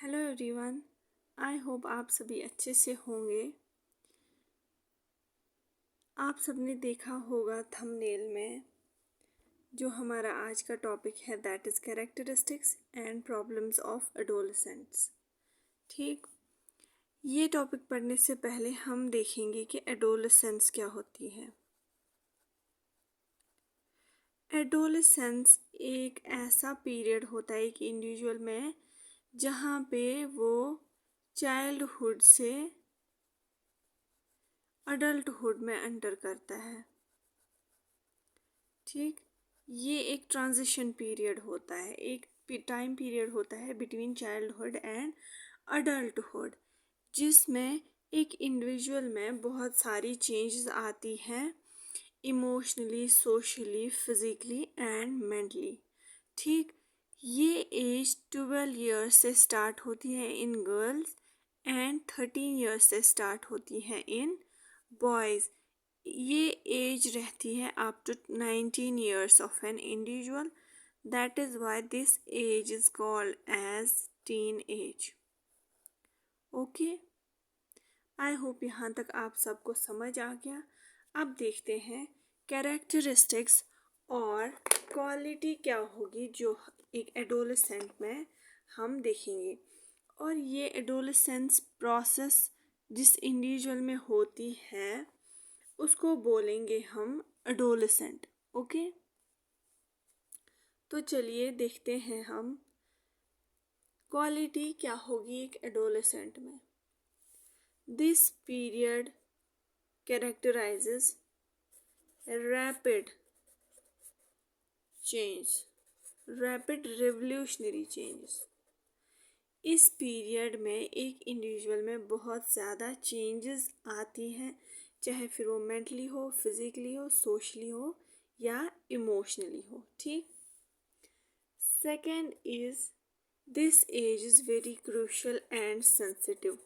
Hello everyone. I hope आप सभी अच्छे से होंगे। आप सबने देखा होगा थंबनेल में जो हमारा आज का टॉपिक है that is characteristics and problems of adolescents. ठीक, ये टॉपिक पढ़ने से पहले हम देखेंगे कि एडोलसेंस क्या होती है। एडोलसेंस एक ऐसा पीरियड होता है एक इंडिविजुअल में जहाँ पे वो चाइल्डहुड से अडल्टहुड में एंटर करता है। ठीक, ये एक ट्रांजिशन पीरियड होता है, एक टाइम पीरियड होता है बिटवीन चाइल्डहुड एंड अडल्टहुड, जिसमें एक इंडिविजुअल में बहुत सारी चेंजेस आती हैं emotionally, socially, physically and mentally. ठीक, ये एज 12 ईयर्स से स्टार्ट होती है इन गर्ल्स एंड 13 ईयर्स से स्टार्ट होती है इन बॉयज़। ये एज रहती है up to 19 years of an individual. That is why this age is called as teen age. Okay, I hope यहाँ तक आप सबको समझ आ गया। अब देखते हैं कैरेक्टरिस्टिक्स और क्वालिटी क्या होगी जो एक एडोलेसेंट में हम देखेंगे। और ये एडोलेसेंस प्रोसेस जिस इंडिविजुअल में होती है उसको बोलेंगे हम एडोलेसेंट। ओके, तो चलिए देखते हैं हम क्वालिटी क्या होगी एक एडोलेसेंट में। This period कैरेक्टराइजेस rapid change, rapid revolutionary changes. इस पीरियड में एक इंडिविजुअल में बहुत ज़्यादा चेंजेस आती हैं, चाहे फिर वो मेंटली हो, फिजिकली हो, सोशली हो या इमोशनली हो। ठीक, second is this age is very crucial and sensitive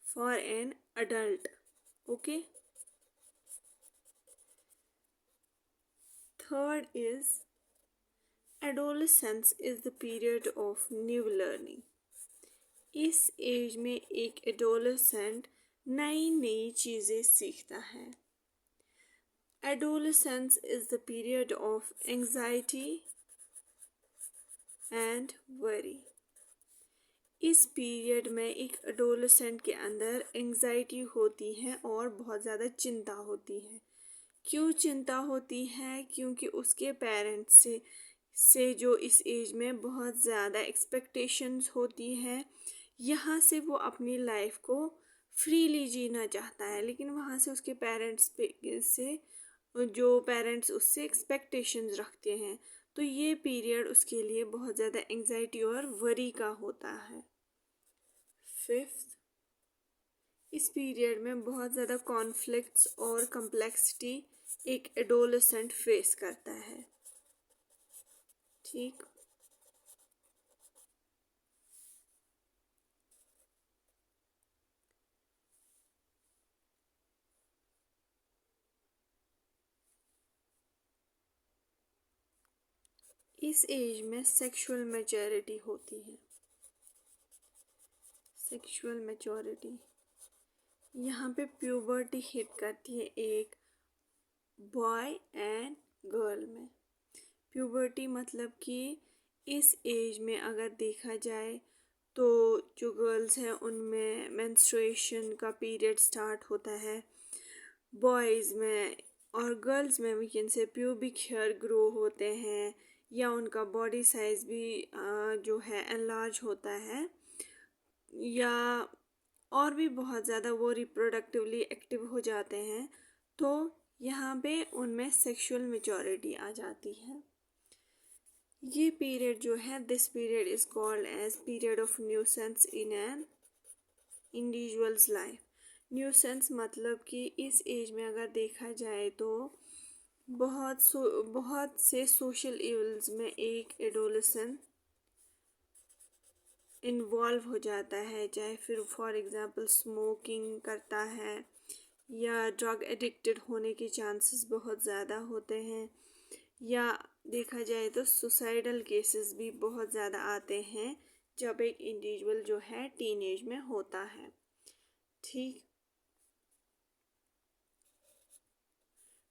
for an adult. Okay, third is adolescence is the period of new learning. इस एज में एक एडोलेसेंट नई नई चीज़ें सीखता है। Adolescence is the period of anxiety and worry. इस period में एक एडोलेसेंट के अंदर एंजाइटी होती है और बहुत ज़्यादा चिंता होती है। क्यों चिंता होती है? क्योंकि उसके पेरेंट्स से जो इस एज में बहुत ज़्यादा एक्सपेक्टेशंस होती है। यहाँ से वो अपनी लाइफ को फ्रीली जीना चाहता है, लेकिन वहाँ से उसके पेरेंट्स पे से जो पेरेंट्स उससे एक्सपेक्टेशंस रखते हैं, तो ये पीरियड उसके लिए बहुत ज़्यादा एंजाइटी और वरी का होता है। फिफ्थ, इस पीरियड में बहुत ज़्यादा कॉन्फ्लिक्ट्स और कम्प्लेक्सिटी एक एडोलेसेंट फेस करता है। ठीक, इस एज में सेक्सुअल मैच्योरिटी होती है। सेक्सुअल मैच्योरिटी, यहाँ पे प्यूबर्टी हिट करती है एक बॉय एंड गर्ल में। प्यूबर्टी मतलब कि इस एज में अगर देखा जाए तो जो गर्ल्स हैं उनमें मेंस्ट्रुएशन का पीरियड स्टार्ट होता है। बॉयज़ में और गर्ल्स में we can say pubic hair grow होते हैं या उनका बॉडी साइज भी जो है एनलार्ज होता है, या और भी बहुत ज़्यादा वो रिप्रोडक्टिवली एक्टिव हो जाते हैं। तो यहाँ पे उनमें सेक्सुअल मैच्योरिटी आ जाती है। ये पीरियड जो है this period is called as period of nuisance in an individual's life. Nuisance मतलब कि इस एज में अगर देखा जाए तो बहुत से सोशल इवल्स में एक एडोलेसेंट इन्वॉल्व हो जाता है, चाहे फिर फॉर एग्जांपल स्मोकिंग करता है या ड्रग एडिक्टेड होने के चांसेस बहुत ज़्यादा होते हैं, या देखा जाए तो सुसाइडल केसेस भी बहुत ज़्यादा आते हैं जब एक इंडिविजुअल जो है टीनेज में होता है। ठीक।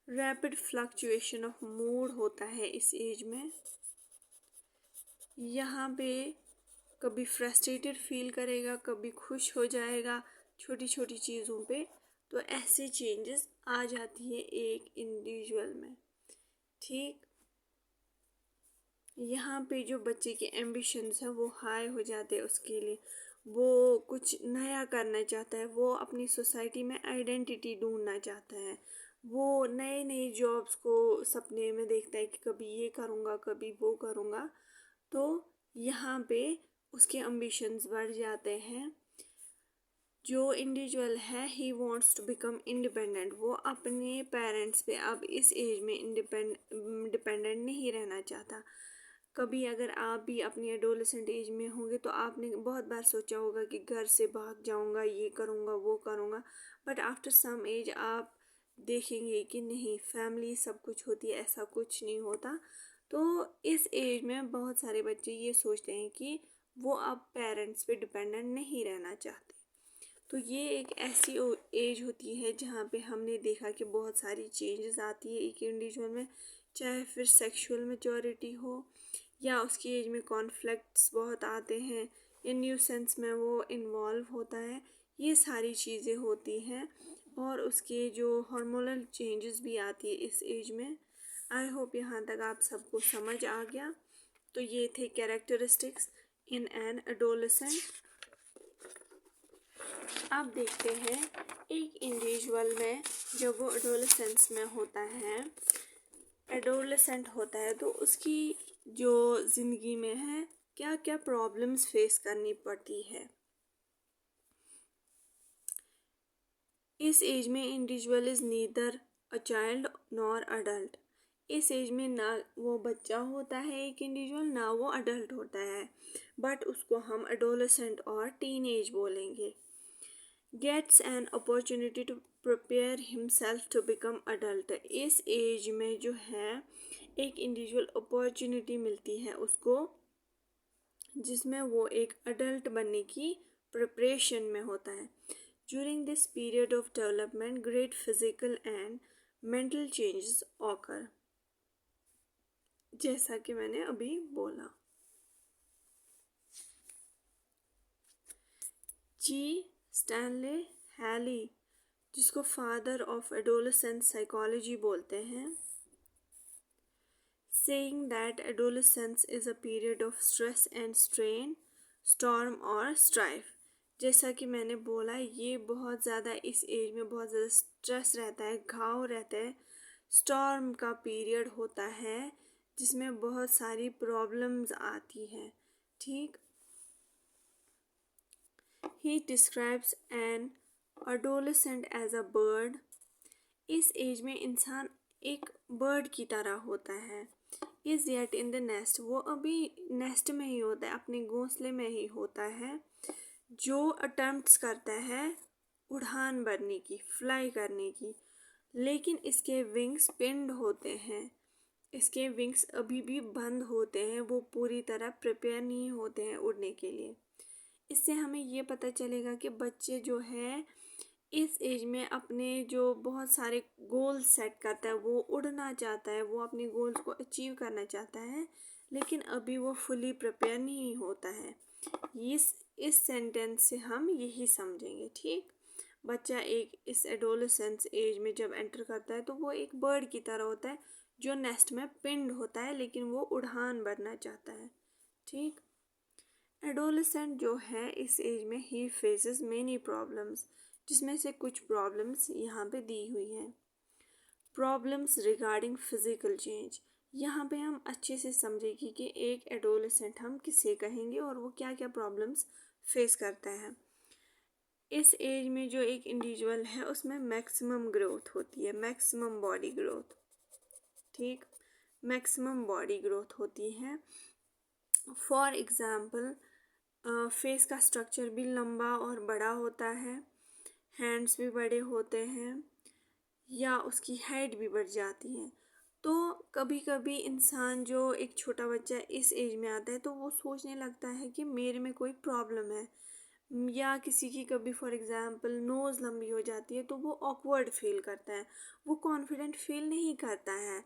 रैपिड फ्लक्चुएशन ऑफ मूड होता है इस एज में। यहाँ पे कभी फ्रस्ट्रेटेड फील करेगा, कभी खुश हो जाएगा छोटी छोटी चीज़ों पे। तो ऐसे चेंजेस आ जाती है एक इंडिविजुअल में। ठीक। यहाँ पे जो बच्चे के एम्बिशंस है वो हाई हो जाते हैं उसके लिए। वो कुछ नया करना चाहता है, वो अपनी सोसाइटी में आइडेंटिटी ढूंढना चाहता है। वो नए नए जॉब्स को सपने में देखता है कि कभी ये करूँगा कभी वो करूँगा। तो यहाँ पे उसके एम्बिशंस बढ़ जाते हैं। जो इंडिविजुअल है he wants to become independent. वो अपने पेरेंट्स पे अब इस एज में डिपेंडेंट नहीं रहना चाहता। कभी अगर आप भी अपनी एडोलेसेंट एज में होंगे तो आपने बहुत बार सोचा होगा कि घर से भाग जाऊंगा, ये करूंगा वो करूंगा। बट आफ्टर सम एज आप देखेंगे कि नहीं, फैमिली सब कुछ होती है, ऐसा कुछ नहीं होता। तो इस एज में बहुत सारे बच्चे ये सोचते हैं कि वो अब पेरेंट्स पे डिपेंडेंट नहीं रहना चाहते। तो ये एक ऐसी एज होती है जहाँ पे हमने देखा कि बहुत सारी चेंजेस आती है एक इंडिविजुअल में, चाहे फिर सेक्सुअल मैच्योरिटी हो या उसकी एज में कॉन्फ्लिक्ट्स बहुत आते हैं या न्यू सेंस में वो इन्वॉल्व होता है। ये सारी चीज़ें होती हैं और उसके जो हार्मोनल चेंजेस भी आती है इस एज में। आई होप यहाँ तक आप सबको समझ आ गया। तो ये थे कैरेक्टरिस्टिक्स इन एन एडोलेसेंट। अब देखते हैं एक इंडिविजुअल में जब वो एडोलेसेंस में होता है, एडोलेसेंट होता है, तो उसकी जो ज़िंदगी में है क्या क्या प्रॉब्लम्स फेस करनी पड़ती है। इस एज में individual is neither a child nor adult. इस एज में ना वो बच्चा होता है एक इंडिविजुअल, ना वो अडल्ट होता है, बट उसको हम एडोलेसेंट और टीन एज बोलेंगे। Gets an opportunity to prepare himself to become adult. इस एज में जो है एक इंडिविजुअल अपॉर्चुनिटी मिलती है उसको, जिसमें वो एक अडल्ट बनने की प्रिपरेशन में होता है। During this period of development great physical and mental changes occur, जैसा कि मैंने अभी बोला। जी स्टैनले हैली, जिसको फादर ऑफ एडोलेसेंट साइकोलॉजी बोलते हैं, saying that adolescence is a period of stress and strain, storm और strife। जैसा कि मैंने बोला, ये बहुत ज़्यादा इस एज में बहुत ज़्यादा स्ट्रेस रहता है, घाव रहता है, स्टॉर्म का पीरियड होता है जिसमें बहुत सारी प्रॉब्लम्स आती हैं। ठीक। He describes an adolescent as a bird। इस एज में इंसान एक बर्ड की तरह होता है। Is yet in the nest, वो अभी नेस्ट में ही होता है, अपने घोंसले में ही होता है, जो अटेम्प्ट्स करता है उड़ान भरने की, फ्लाई करने की। लेकिन इसके विंग्स पिन्ड होते हैं, इसके विंग्स अभी भी बंद होते हैं, वो पूरी तरह प्रिपेयर नहीं होते हैं उड़ने के लिए। इससे हमें ये पता चलेगा कि बच्चे जो है इस एज में अपने जो बहुत सारे गोल सेट करता है, वो उड़ना चाहता है, वो अपने गोल्स को अचीव करना चाहता है, लेकिन अभी वो फुली प्रिपेयर नहीं होता है। इस सेंटेंस से हम यही समझेंगे। ठीक। बच्चा एक इस एडोलेसेंस एज में जब एंटर करता है तो वो एक बर्ड की तरह होता है जो नेस्ट में पिंड होता है, लेकिन वो उड़ान भरना चाहता है। ठीक। एडोलेसेंट जो है इस एज में ही फेसेस मेनी प्रॉब्लम्स, जिसमें से कुछ प्रॉब्लम्स यहाँ पे दी हुई हैं। प्रॉब्लम्स रिगार्डिंग फिजिकल चेंज, यहाँ पे हम अच्छे से समझेंगे कि एक एडोलेसेंट हम किसे कहेंगे और वो क्या क्या प्रॉब्लम्स फेस करता है। इस एज में जो एक इंडिविजुअल है उसमें मैक्सिमम ग्रोथ होती है, मैक्सिमम बॉडी ग्रोथ। ठीक। मैक्सिमम बॉडी ग्रोथ होती है। फॉर एग्जाम्पल, फेस का स्ट्रक्चर भी लंबा और बड़ा होता है, हैंड्स भी बड़े होते हैं, या उसकी हाइट भी बढ़ जाती है। तो कभी कभी इंसान जो एक छोटा बच्चा इस एज में आता है तो वो सोचने लगता है कि मेरे में कोई प्रॉब्लम है, या किसी की कभी फॉर एग्जांपल नोज़ लंबी हो जाती है तो वो ऑकवर्ड फील करता है, वो कॉन्फिडेंट फील नहीं करता है,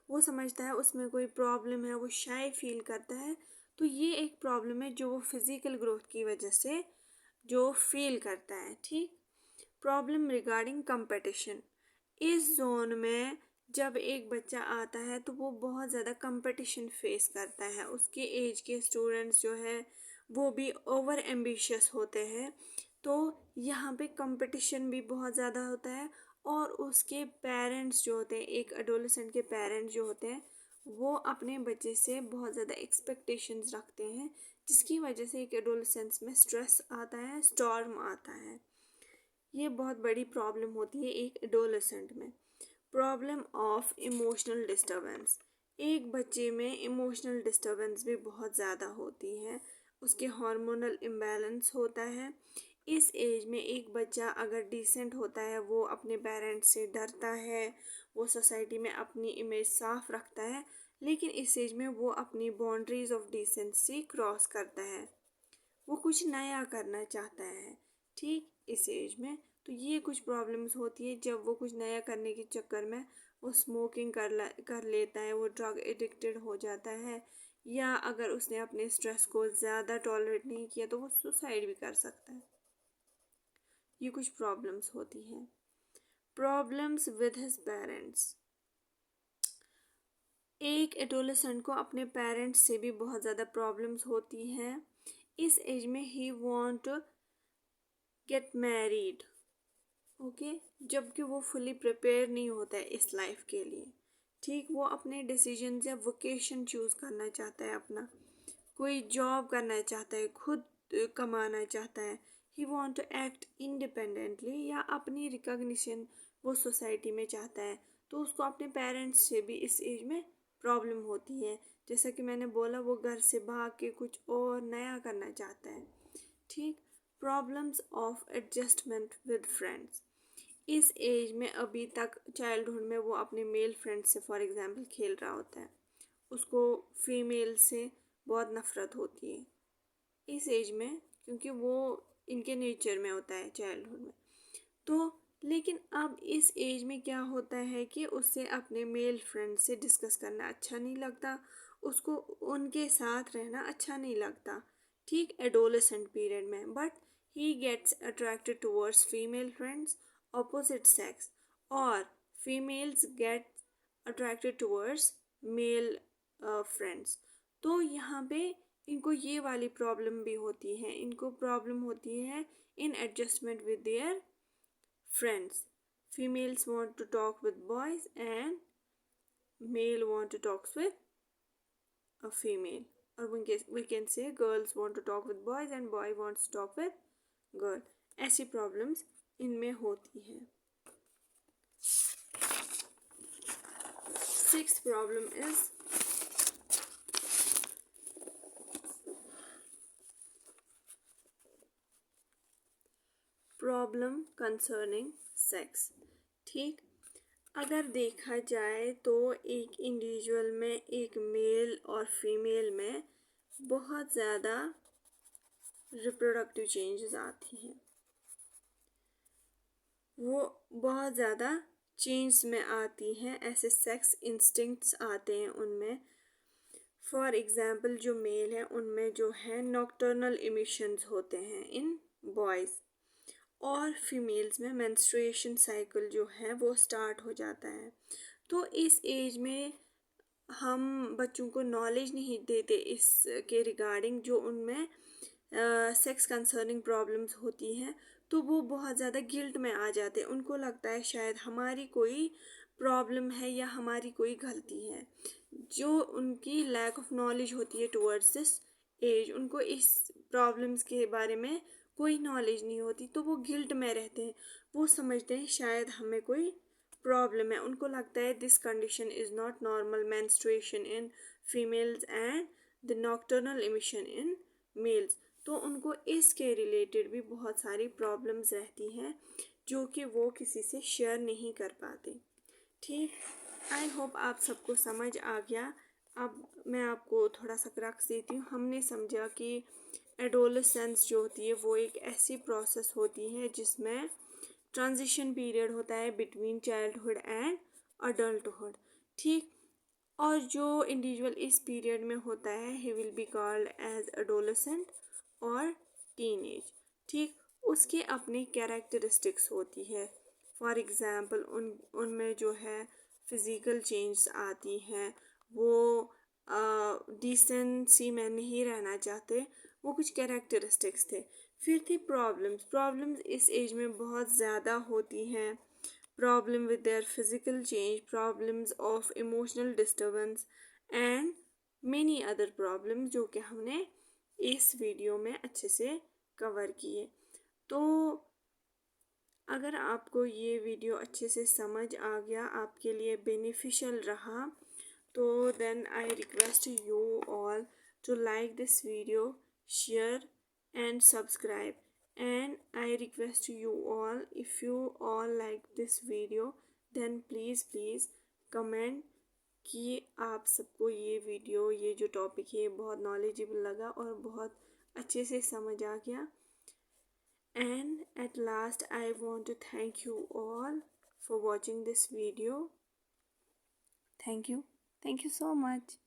वो समझता है उसमें कोई प्रॉब्लम है, वो शाय फील करता है। तो ये एक प्रॉब्लम है जो वो फिजिकल ग्रोथ की वजह से जो फील करता है। ठीक। प्रॉब्लम रिगार्डिंग कंपटीशन, इस जोन में जब एक बच्चा आता है तो वो बहुत ज़्यादा कंपटीशन फेस करता है, उसके एज के स्टूडेंट्स जो है वो भी ओवर एम्बिशियस होते हैं, तो यहाँ पे कंपटीशन भी बहुत ज़्यादा होता है। और उसके पेरेंट्स जो होते हैं, एक एडोलेसेंट के पेरेंट्स जो होते हैं, वो अपने बच्चे से बहुत ज़्यादा एक्सपेक्टेशंस रखते हैं, जिसकी वजह से एक एडोलेसेंस में स्ट्रेस आता है, स्टॉर्म आता है। ये बहुत बड़ी प्रॉब्लम होती है एक एडोलेसेंट में। प्रॉब्लम ऑफ इमोशनल डिस्टर्बेंस, एक बच्चे में इमोशनल डिस्टर्बेंस भी बहुत ज़्यादा होती है, उसके हार्मोनल इम्बैलेंस होता है। इस एज में एक बच्चा अगर डिसेंट होता है, वो अपने पेरेंट्स से डरता है, वो सोसाइटी में अपनी इमेज साफ रखता है, लेकिन इस एज में वो अपनी बाउंड्रीज ऑफ डिसेंसी क्रॉस करता है, वो कुछ नया करना चाहता है। ठीक। इस एज में तो ये कुछ प्रॉब्लम्स होती है जब वो कुछ नया करने के चक्कर में वो स्मोकिंग कर लेता है, वो ड्रग एडिक्टेड हो जाता है, या अगर उसने अपने स्ट्रेस को ज़्यादा टॉलरेट नहीं किया तो वो सुसाइड भी कर सकता है। ये कुछ प्रॉब्लम्स होती हैं। प्रॉब्लम्स विद हिज पेरेंट्स, एक एडोलेसेंट को अपने पेरेंट्स से भी बहुत ज़्यादा प्रॉब्लम्स होती हैं। इस एज में he want to get married, okay, जबकि वो फुली प्रिपेयर नहीं होता है इस लाइफ के लिए। ठीक। वो अपने डिसीजन या वोकेशन चूज़ करना चाहता है, अपना कोई जॉब करना चाहता है, खुद कमाना चाहता है। He want to act independently, या अपनी रिकॉग्निशन वो सोसाइटी में चाहता है, तो उसको अपने पेरेंट्स से भी इस एज में प्रॉब्लम होती है। जैसा कि मैंने बोला, वो घर से भाग के कुछ और नया करना चाहता है। ठीक। Problems of adjustment with friends, इस एज में अभी तक चाइल्डहुड में वो अपने मेल फ्रेंड से फॉर एग्जांपल खेल रहा होता है, उसको फीमेल से बहुत नफरत होती है इस एज में, क्योंकि वो इनके नेचर में होता है चाइल्डहुड में। तो लेकिन अब इस एज में क्या होता है कि उससे अपने मेल फ्रेंड से डिस्कस करना अच्छा नहीं लगता, उसको उनके साथ रहना अच्छा नहीं लगता। ठीक। एडोलेसेंट पीरियड में but he gets attracted towards female friends opposite sex, और females get attracted towards male friends. तो यहाँ पे इनको ये वाली प्रॉब्लम भी होती है, इनको प्रॉब्लम होती है in adjustment with their friends. Females want to talk with boys and male want to talk with a female. Or we can say girls want to talk with boys and boy wants to talk with girl. ऐसी problems इनमें होती हैं। Sixth problem is problem concerning sex. ठीक। अगर देखा जाए तो एक इंडिविजुअल में एक मेल और फीमेल में बहुत ज़्यादा रिप्रोडक्टिव चेंजेस आती हैं, वो बहुत ज़्यादा चेंज में आती हैं, ऐसे सेक्स इंस्टिंक्ट्स आते हैं उनमें। फॉर एग्जांपल जो मेल है उनमें जो है नॉक्टर्नल इमिशंस होते हैं इन बॉयज़, और फीमेल्स में मेंस्ट्रुएशन साइकिल जो है वो स्टार्ट हो जाता है। तो इस एज में हम बच्चों को नॉलेज नहीं देते इसके रिगार्डिंग, जो उनमें सेक्स कंसर्निंग प्रॉब्लम्स होती हैं, तो वो बहुत ज़्यादा गिल्ट में आ जाते हैं, उनको लगता है शायद हमारी कोई प्रॉब्लम है या हमारी कोई गलती है। जो उनकी लैक ऑफ नॉलेज होती है टुवर्ड्स दिस एज, उनको इस प्रॉब्लम्स के बारे में कोई नॉलेज नहीं होती, तो वो गिल्ट में रहते हैं, वो समझते हैं शायद हमें कोई प्रॉब्लम है, उनको लगता है this condition is not normal menstruation in females and the nocturnal emission in males. तो उनको इसके रिलेटेड भी बहुत सारी प्रॉब्लम्स रहती हैं जो कि वो किसी से शेयर नहीं कर पाते। ठीक। आई होप आप सबको समझ आ गया। अब मैं आपको थोड़ा सा क्रक्स देती हूँ। हमने समझा कि एडोलसेंस जो होती है वो एक ऐसी प्रोसेस होती है जिसमें ट्रांजिशन पीरियड होता है बिटवीन चाइल्डहुड एंड अडल्टहुड। ठीक। और जो इंडिविजुअल इस पीरियड में होता है he will be called as adolescent और टीनेज। ठीक। उसके अपने कैरेक्टरिस्टिक्स होती है। फॉर एग्जाम्पल उनमें जो है फिजिकल चेंज आती हैं। वो डिसेंसी में नहीं रहना चाहते। वो कुछ कैरेक्टरिस्टिक्स थे। फिर थी प्रॉब्लम्स। प्रॉब्लम्स इस एज में बहुत ज़्यादा होती हैं। Problem with their physical change, problems of emotional disturbance and many other problem जो कि हमने इस वीडियो में अच्छे से कवर किए। तो अगर आपको ये वीडियो अच्छे से समझ आ गया, आपके लिए बेनिफिशियल रहा, तो then I request you all to like this video, share and subscribe. And I request you all, if you all like this video, then please comment कि आप सबको ये वीडियो, ये जो टॉपिक है बहुत नॉलेजेबल लगा और बहुत अच्छे से समझ आ गया। And at last I want to thank you all for watching this video. Thank you so much.